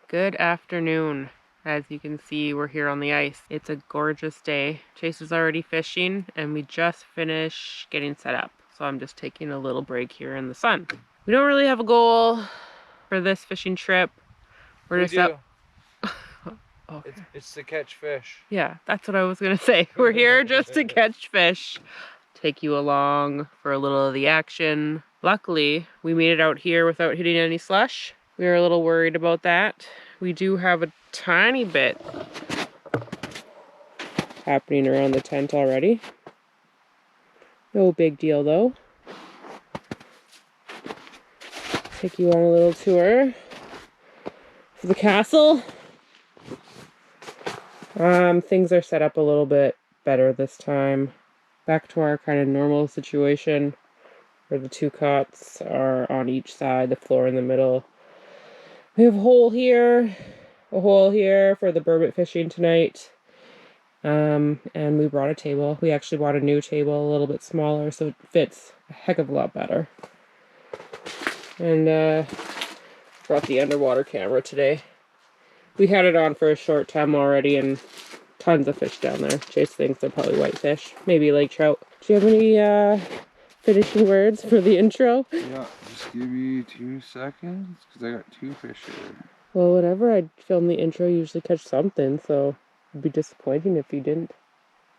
Good afternoon. As you can see, we're here on the ice. It's a gorgeous day. Chase is already fishing and we just finished getting set up. So I'm just taking a little break here in the sun. We don't really have a goal for this fishing trip. We're just up. Okay. It's to catch fish. Yeah, that's what I was gonna say. We're here just to catch fish. Take you along for a little of the action. Luckily, we made it out here without hitting any slush. We were a little worried about that. We do have a tiny bit happening around the tent already. No big deal though. Take you on a little tour of the castle. Things are set up a little bit better this time. Back to our kind of normal situation where the two cots are on each side, the floor in the middle. We have a hole here for the burbot fishing tonight. And we brought a table. We actually bought a new table, a little bit smaller, so it fits a heck of a lot better. And brought the underwater camera today. We had it on for a short time already, and tons of fish down there. Chase thinks they're probably whitefish, maybe lake trout. Do you have any finishing words for the intro? Yeah, just give me 2 seconds, because I got 2 fish here. Well, whenever I film the intro, you usually catch something, so it'd be disappointing if you didn't.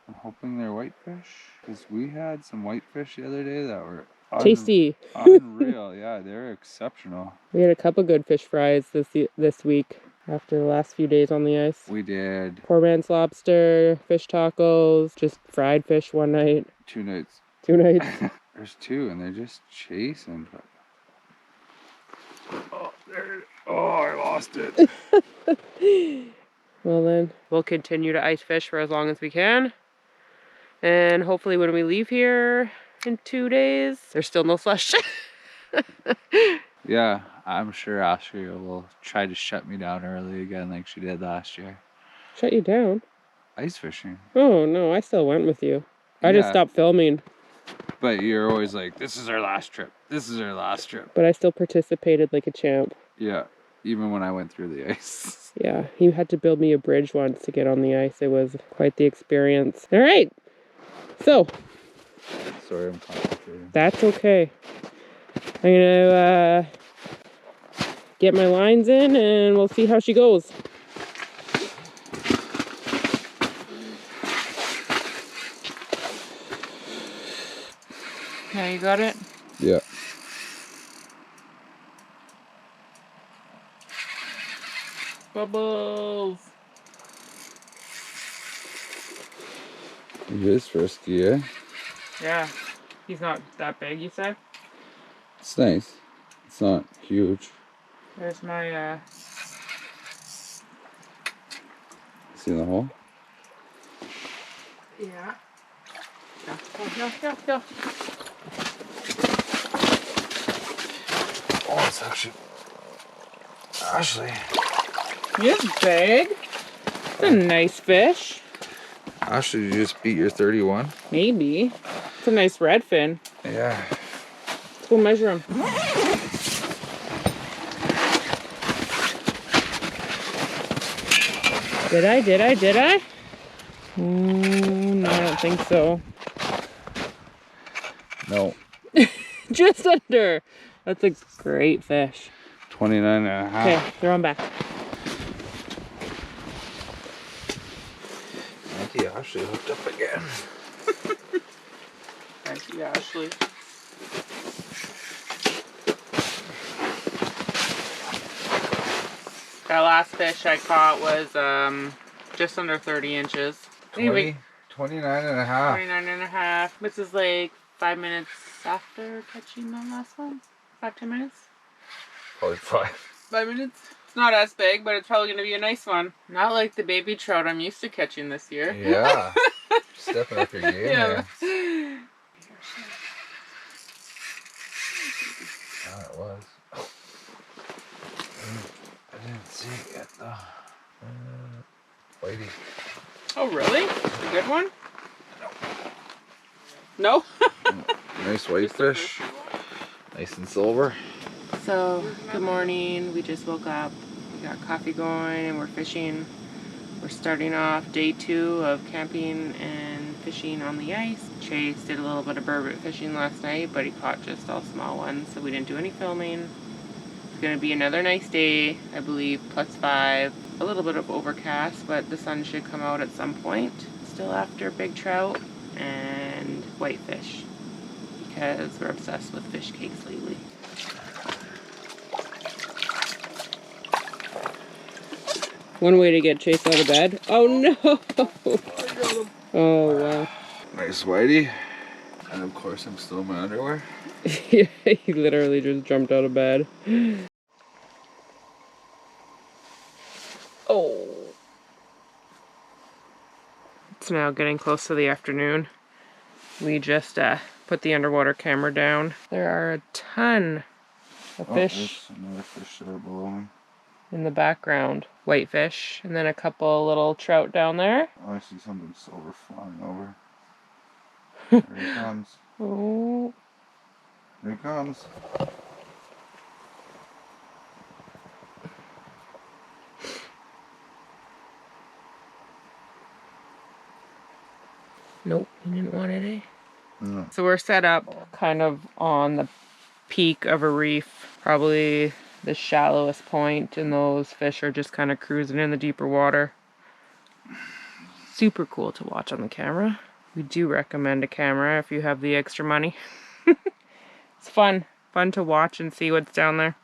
I'm hoping they're whitefish, because we had some whitefish the other day that were tasty. Unreal, yeah, they're exceptional. We had a couple good fish fries this week after the last few days on the ice. We did. Poor man's lobster, fish tacos, just fried fish one night. 2 nights. 2 nights. There's 2 and they're just chasing. Oh, there. Oh, I lost it. Well then, we'll continue to ice fish for as long as we can. And hopefully when we leave here in 2 days, there's still no slush. Yeah, I'm sure Austria will try to shut me down early again like she did last year. Shut you down? Ice fishing. Oh no, I still went with you. I just stopped filming. But you're always like, this is our last trip. This is our last trip. But I still participated like a champ. Yeah, even when I went through the ice. Yeah, he had to build me a bridge once to get on the ice. It was quite the experience. All right, so. Sorry, I'm concentrating. That's okay. I'm gonna get my lines in and we'll see how she goes. Yeah, you got it? Yeah. Bubbles. He is frisky, eh? Yeah. He's not that big, you said? It's nice. It's not huge. There's my, See the hole? Yeah. Go. Oh, it's actually... Ashley. It's big. It's a nice fish. Ashley, you just beat your 31? Maybe. It's a nice redfin. Yeah. Let's go measure him. Did I? No, I don't think so. No. Just under. That's a great fish. 29 and a half. Okay, throw him back. Auntie Ashley hooked up again. Thank you, Ashley. That last fish I caught was just under 30 inches. Anyway, 29 and a half. 29 and a half. This is like 5 minutes after catching the last one. 5-10 minutes? Probably 5. 5 minutes? It's not as big, but it's probably going to be a nice one. Not like the baby trout I'm used to catching this year. Yeah. Stepping up your game there. Oh, it was. I didn't see it yet though. Whitey. Oh, really? A good one? No. Nice whitefish. Nice and silver. So, good morning. We just woke up. We got coffee going and we're fishing. We're starting off day 2 of camping and fishing on the ice. Chase did a little bit of burbot fishing last night, but he caught just all small ones, so we didn't do any filming. It's gonna be another nice day, I believe, +5. A little bit of overcast, but the sun should come out at some point. Still after big trout and whitefish, because we're obsessed with fish cakes lately. One way to get Chase out of bed. Oh no! Oh wow. Nice whitey. And of course I'm still in my underwear. Yeah, he literally just jumped out of bed. Oh. It's now getting close to the afternoon. We just put the underwater camera down. There are a ton of fish. There's another fish there below me. In the background. Whitefish, and then a couple little trout down there. Oh, I see something silver flying over. There he comes. Oh. Here he comes. Nope, he didn't want it, eh? No. So we're set up kind of on the peak of a reef, probably the shallowest point, and those fish are just kind of cruising in the deeper water. Super cool to watch on the camera. We do recommend a camera if you have the extra money. It's fun to watch and see what's down there.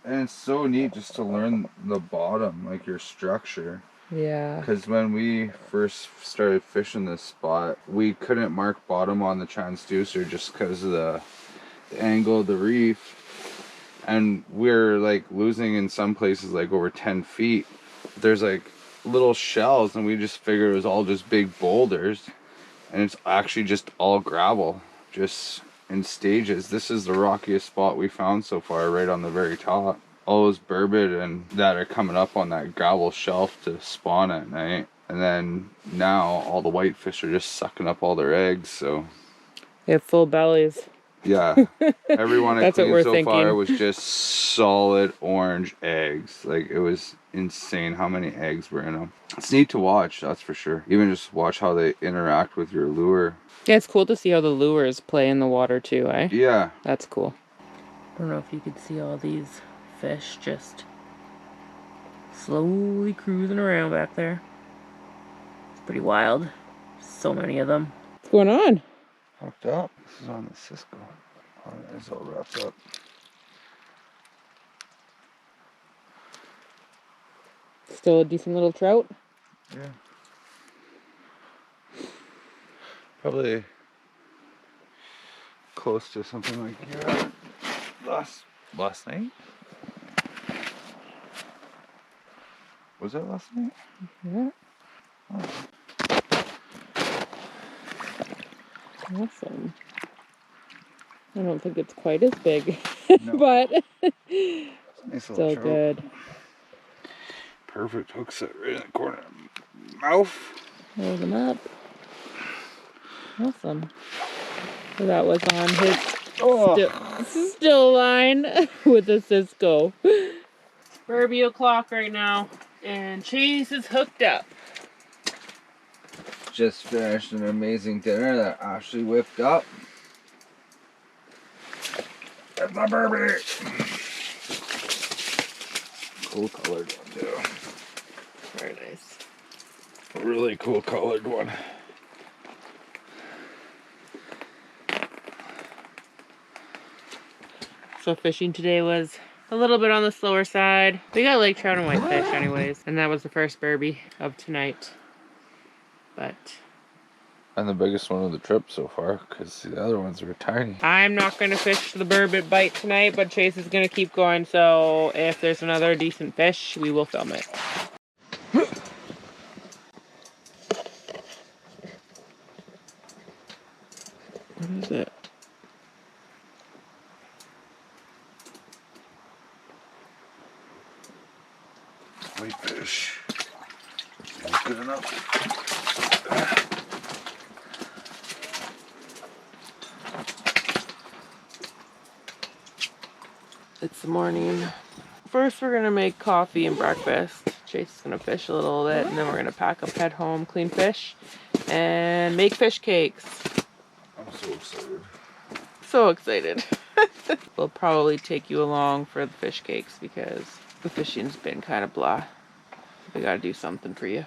And it's so neat just to learn the bottom, like your structure. Yeah. Because when we first started fishing this spot, we couldn't mark bottom on the transducer just because of the angle of the reef. And we're like losing in some places like over 10 feet. There's like little shells, and we just figured it was all just big boulders. And it's actually just all gravel, just in stages. This is the rockiest spot we found so far, right on the very top. All those burbot and that are coming up on that gravel shelf to spawn at night. And then now all the whitefish are just sucking up all their eggs, so. They have full bellies. Yeah, everyone I That's what cleaned we're so thinking. far was just solid orange eggs. Like, it was insane how many eggs were in them. It's neat to watch, that's for sure. Even just watch how they interact with your lure. Yeah, it's cool to see how the lures play in the water too, eh? Yeah. That's cool. I don't know if you could see all these fish just slowly cruising around back there. It's pretty wild. So many of them. What's going on? Hooked up. This is on the Cisco. Oh, it's all wrapped up. Still a decent little trout? Yeah. Probably close to something like here last night. Was that last night? Yeah. Oh. Awesome. I don't think it's quite as big, No. but Nice little still trout. good. Perfect hook set right in the corner of the mouth. Hold them up. Awesome. So that was on his still line with the Cisco. Burby o'clock right now, and Chase is hooked up. Just finished an amazing dinner that Ashley whipped up. That's my Burby. Cool colored one too. Very nice. A really cool colored one. So fishing today was a little bit on the slower side. We got lake trout and whitefish anyways, and that was the first Burby of tonight. But And the biggest one of the trip so far, because the other ones were tiny. I'm not going to fish the burbot bite tonight, but Chase is going to keep going, so if there's another decent fish, we will film it. What is it? Whitefish. Not good enough. It's the morning First, we're gonna make coffee and breakfast. Chase is gonna fish a little bit, and then we're gonna pack up, head home, clean fish, and make fish cakes. I'm so excited. So excited. We'll probably take you along for the fish cakes because the fishing's been kind of blah. We gotta do something for you.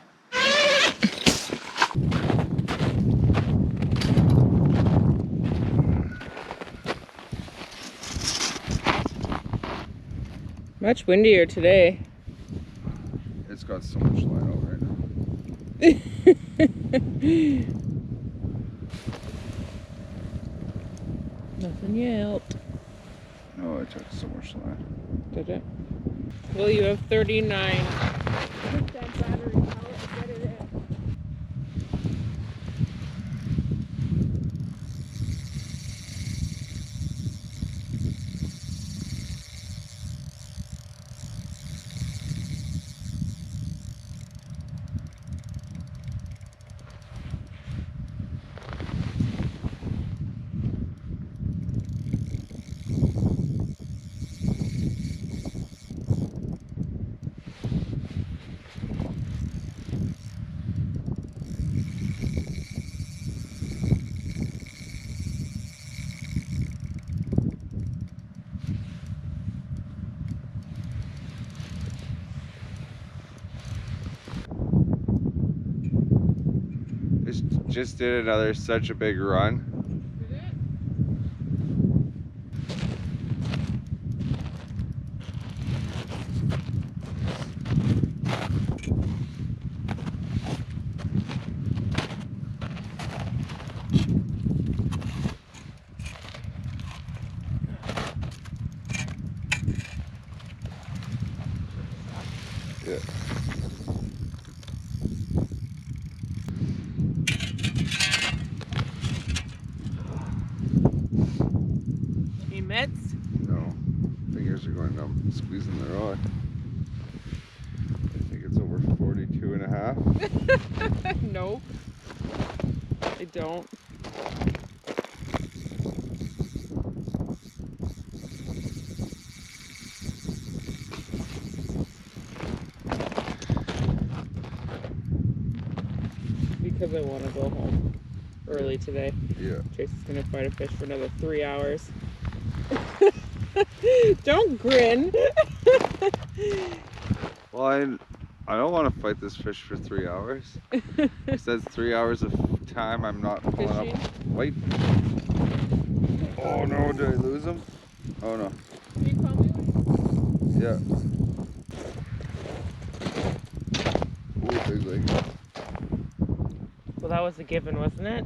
Much windier today. It's got so much light out right now. Nothing yet. No, it took so much light. Did it? Well, you have 39. Put that battery out and get it in. Just did another such a big run. Yeah. Any mitts? No. Fingers are going numb, squeezing the rod. I think it's over 42 and a half. Nope. I don't. Because I want to go home early today. Yeah. Chase is going to try to fish for another 3 hours. Don't grin. Well, I don't want to fight this fish for 3 hours. It says 3 hours of time I'm not pulling up white. Oh no, did I lose him? Oh no. Can you call me when? Yeah. Ooh, big leg. Well, that was a given, wasn't it?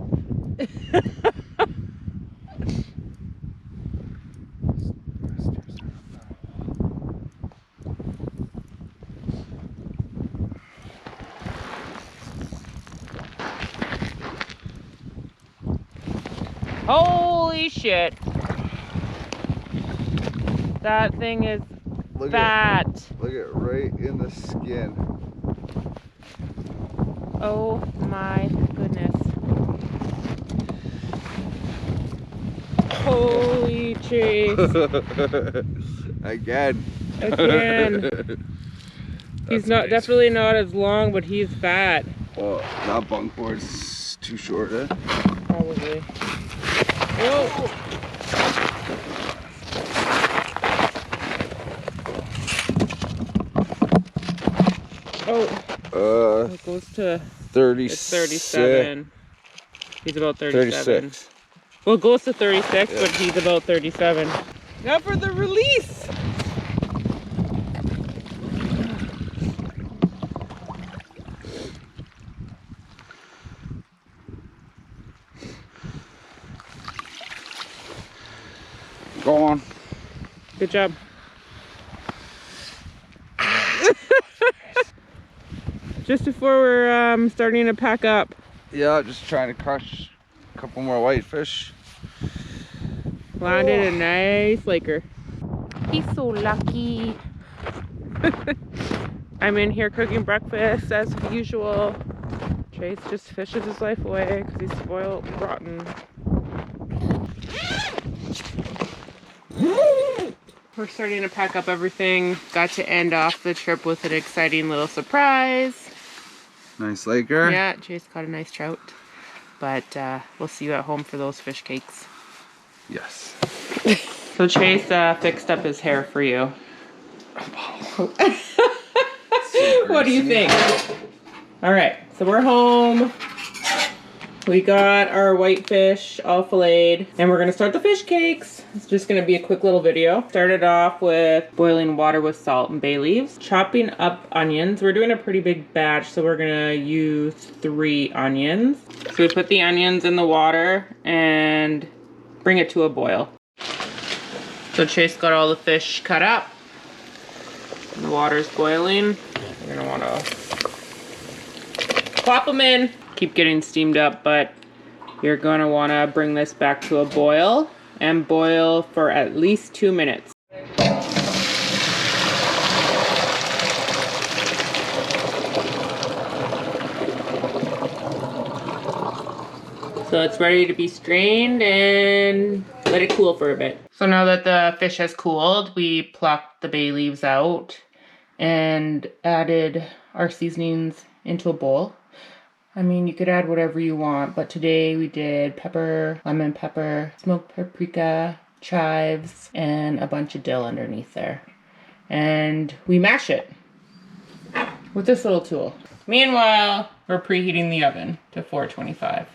Holy shit. That thing is fat. Look at right in the skin. Oh my goodness. Holy Chase. Again. He's not definitely not as long, but he's fat. Well, that bunk board's too short, eh? Probably. Whoa! Oh. It goes to 36. It's 37. He's about 37. 36. Well, it goes to 36, yeah. But he's about 37. Now for the release. Go on. Good job. Just before we're starting to pack up. Yeah, just trying to crush a couple more whitefish. Landed a nice laker. He's so lucky. I'm in here cooking breakfast as usual. Chase just fishes his life away because he's spoiled rotten. we're starting to pack up everything. Got to end off the trip with an exciting little surprise. Nice Laker. Yeah, Chase caught a nice trout. But we'll see you at home for those fish cakes. Yes. So Chase fixed up his hair for you. What do you think? All right, so we're home. We got our whitefish all filleted, and we're gonna start the fish cakes. It's just gonna be a quick little video. Started off with boiling water with salt and bay leaves, chopping up onions. We're doing a pretty big batch, so we're gonna use 3 onions. So we put the onions in the water and bring it to a boil. So Chase got all the fish cut up. And the water's boiling. You're gonna wanna plop them in. Keep getting steamed up, but you're gonna wanna bring this back to a boil and boil for at least 2 minutes. So it's ready to be strained and let it cool for a bit. So now that the fish has cooled, we plucked the bay leaves out and added our seasonings into a bowl. I mean, you could add whatever you want, but today we did pepper, lemon pepper, smoked paprika, chives, and a bunch of dill underneath there. And we mash it with this little tool. Meanwhile, we're preheating the oven to 425.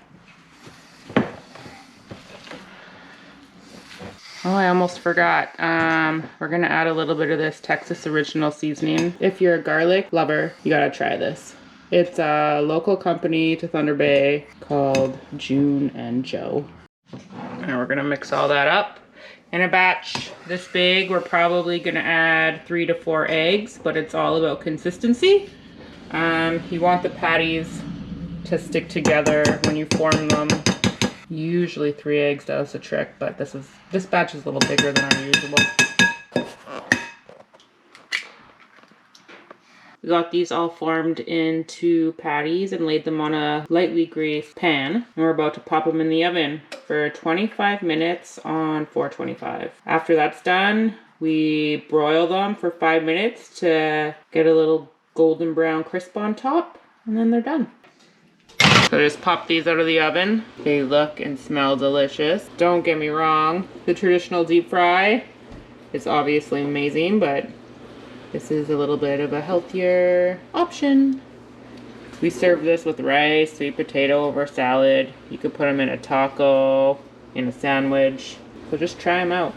Oh, I almost forgot. We're gonna add a little bit of this Texas original seasoning. If you're a garlic lover, you gotta try this. It's a local company to Thunder Bay called June and Joe. And we're gonna mix all that up. In a batch this big, we're probably gonna add 3 to 4 eggs, but it's all about consistency. You want the patties to stick together when you form them. Usually 3 eggs does the trick, but this batch is a little bigger than our usual. We got these all formed into patties and laid them on a lightly greased pan. And we're about to pop them in the oven for 25 minutes on 425. After that's done, we broil them for 5 minutes to get a little golden brown crisp on top, and then they're done. So just pop these out of the oven. They look and smell delicious. Don't get me wrong, the traditional deep fry is obviously amazing, but this is a little bit of a healthier option. We serve this with rice, sweet potato over salad. You could put them in a taco, in a sandwich. So just try them out.